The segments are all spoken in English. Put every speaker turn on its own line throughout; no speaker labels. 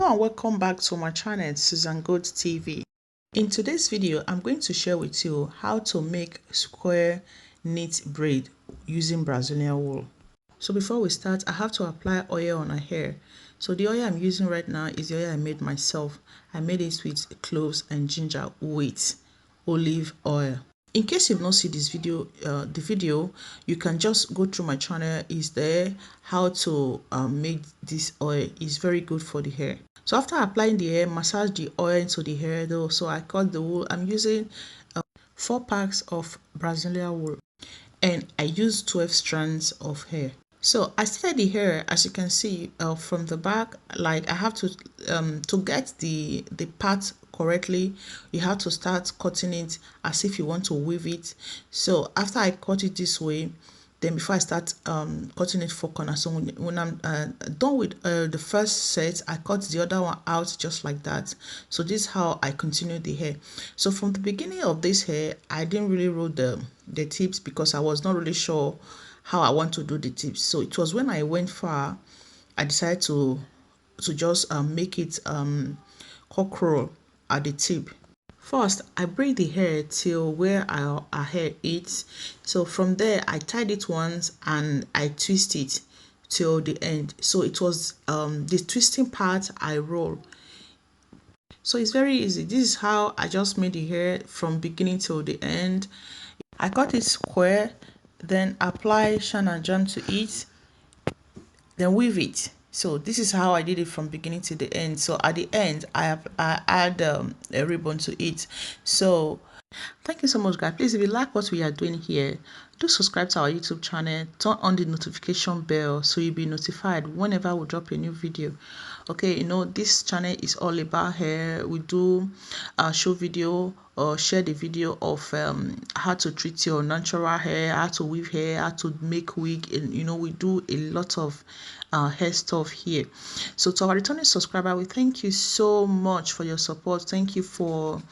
Hello and welcome back to my channel, Susan Gold TV. In today's video, I'm going to share with you how to make square knit braid using Brazilian wool. So before we start, I have to apply oil on our hair. So the oil I'm using right now is the oil I made myself. I made it with cloves and ginger with olive oil. In case you've not seen this video, the video, you can just go through my channel. Is there how to make this oil. Is very good for the hair. So after applying the hair, massage the oil into the hair though. So I cut the wool. I'm using 4 packs of Brazilian wool and I use 12 strands of hair. So I started the hair, as you can see, from the back. Like I have to get the part correctly, you have to start cutting it as if you want to weave it. So after I cut it this way, then before I start cutting it 4 corners, so when I'm done with the first set, I cut the other one out just like that. So this is how I continue the hair. So from the beginning of this hair, I didn't really roll the tips because I was not really sure how I want to do the tips. So it was when I went far, I decided to just make it cock roll at the tip. First, I braid the hair till where our hair is. So from there, I tied it once and I twist it till the end. So it was the twisting part I roll. So it's very easy. This is how I just made the hair from beginning till the end. I cut it square, then apply shine and jam to it, then weave it. So this is how I did it from beginning to the end. So at the end, I add a ribbon to it. So thank you so much, guys. Please, if you like what we are doing here, do subscribe to our YouTube channel, turn on the notification bell so you'll be notified whenever we drop a new video. Okay, you know, this channel is all about hair. We do show video or share the video of how to treat your natural hair, how to weave hair, how to make wig, and you know, we do a lot of hair stuff here. So to our returning subscriber, we thank you so much for your support. Thank you for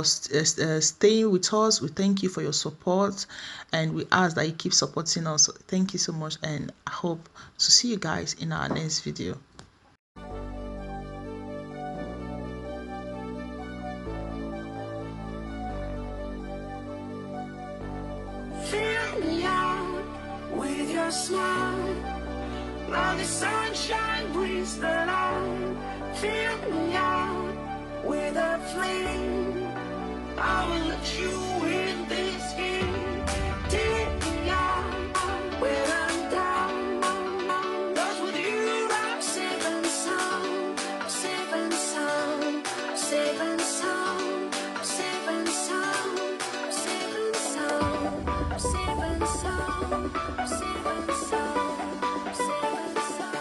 staying with us. We thank you for your support and we ask that you keep supporting us. Thank you so much and I hope to see you guys in our next video.
Fill me out with your smile. Now the sunshine brings the light. Fill me out with a flame. I will let you in this game. Take me out where I'm down. 'Cause with you I'm safe and sound. I'm safe and sound. I'm safe and sound. I'm safe and sound. I'm safe and sound. I'm safe and sound. I'm safe and sound. I'm safe and sound.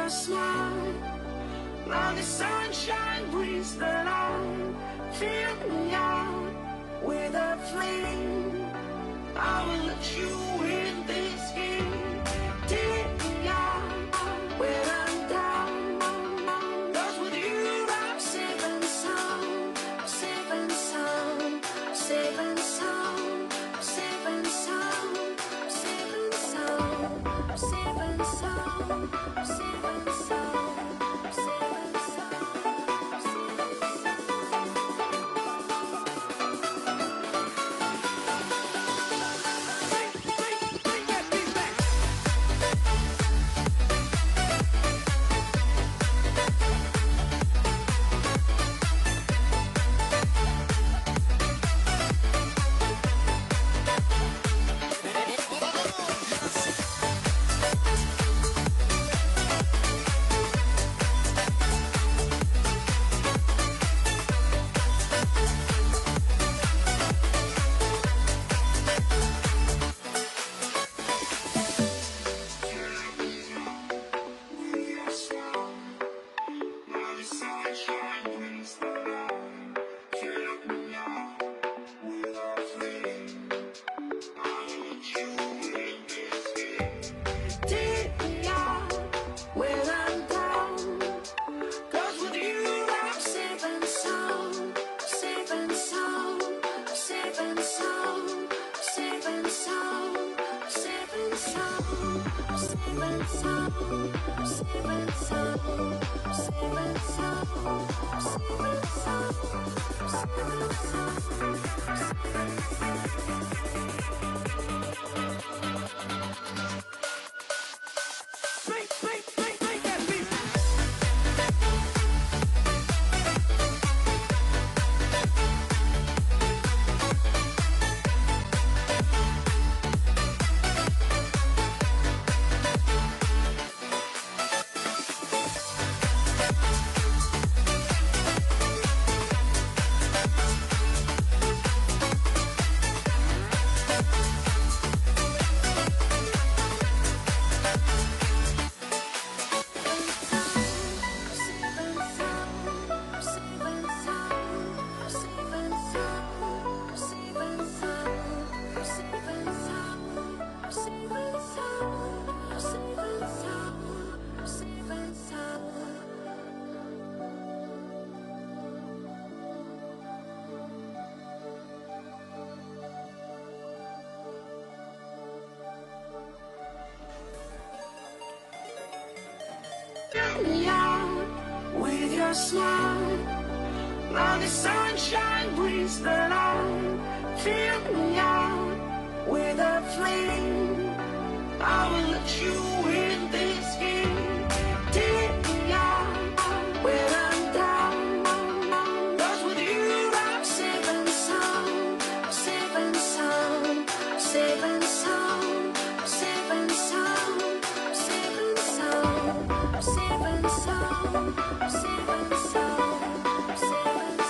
your smile. Now the sunshine brings the light. Fill me out with a flame. I will let you in this game. Take me out when I'm down. 'Cause with you I'm safe and sound. Safe and sound. Safe and sound. Safe and sound. Safe and sound. Safe and sound. Safe and sound. Safe and sound. Me out with your smile. Now the sunshine brings the light. Fill me out with a flame. I will let you in this game. Take me out when I'm down. 'Cause with you I'm safe and sound. Safe and sound. Safe and sound. Safe and sound. Safe and sound. Safe and sound. Safe and sound. Safe and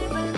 sound.